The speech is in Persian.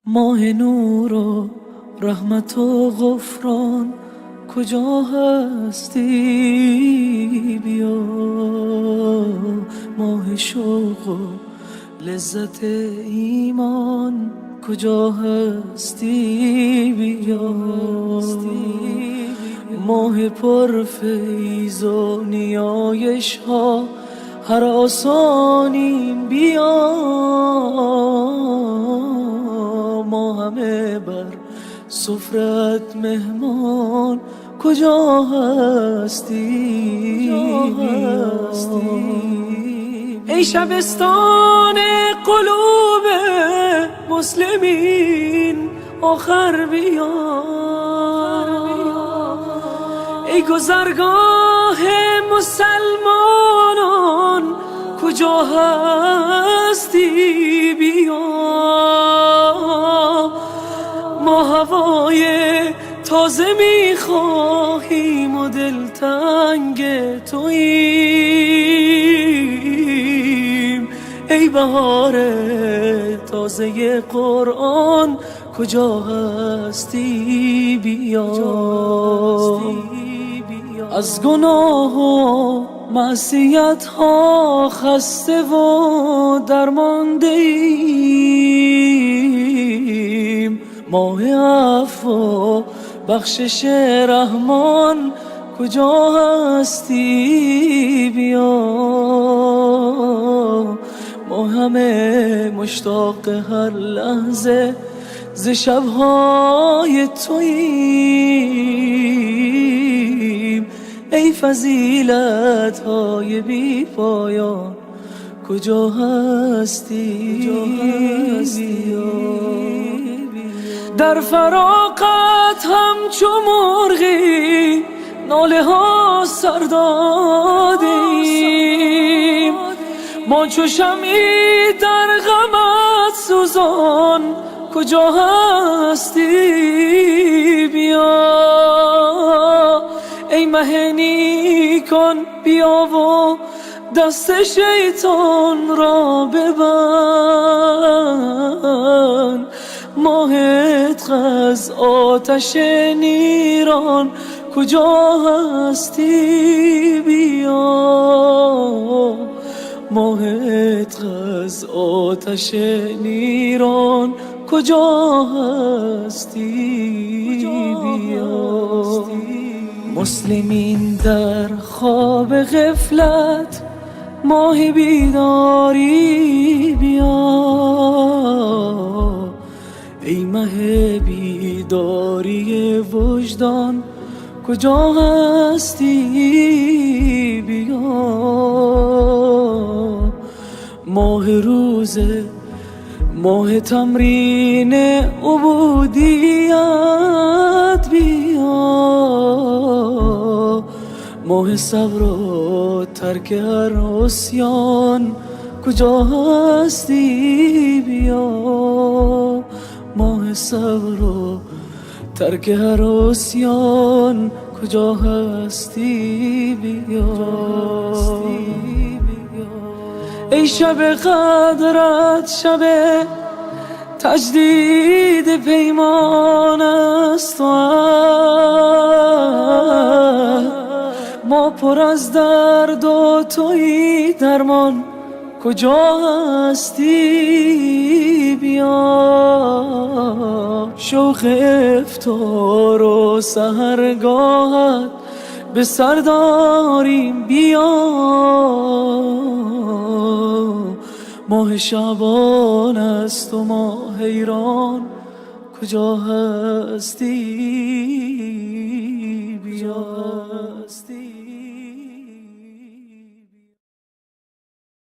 ماه نور و رحمت و غفران کجا هستی؟ بیا ماه شوق و لذت ایمان کجا هستی؟ بیا ماه پرفیض و نیایش ها هر آسانیم بیا ما همه بر سفرت مهمان کجا هستی؟ ای شبستان قلوب مسلمین آخر بیا ای گذرگاه مسلمانان کجا هستی؟ بیا ما هوای تازه میخواهیم و دلتنگ توییم ای بهار تازه قرآن کجا هستی؟ بیا از گناه و معصیت ها خسته و درمانده ایم ماه عفو و بخشش رحمان کجا هستی؟ بیا ما همه مشتاق هر لحظه ز شبهای توییم ای فضیلت های بی پایان کجا هستی؟ در فراقت همچو مرغی ناله ها سر دادیم ما چو شمعی در غمت سوزان کجا هستی؟ بیا ای مه نیکان بیا و دست شیطان را ببند ماه عتق از آتش نیران کجا هستی؟ بیا ماه عتق از آتش نیران کجا هستی؟ بیا مسلمین در خواب غفلت ماه بیداری بیا ای مه بیداری وجدان کجا هستی؟ بیا ماه روزه ماه تمرین عبودیت بیا ماه صبر و ترک هر عصیان کجا هستی؟ بیا ماه صبر و ترک هر عصیان کجا هستی؟ بیا ای شب قدرت شب تجدید پیمان است و ما پر از درد و تویی درمان کجا هستی؟ بیا شوق افطار و سحرگاهت به سر داریم بیا ماه شعبان است و ما حیران کجا هستی؟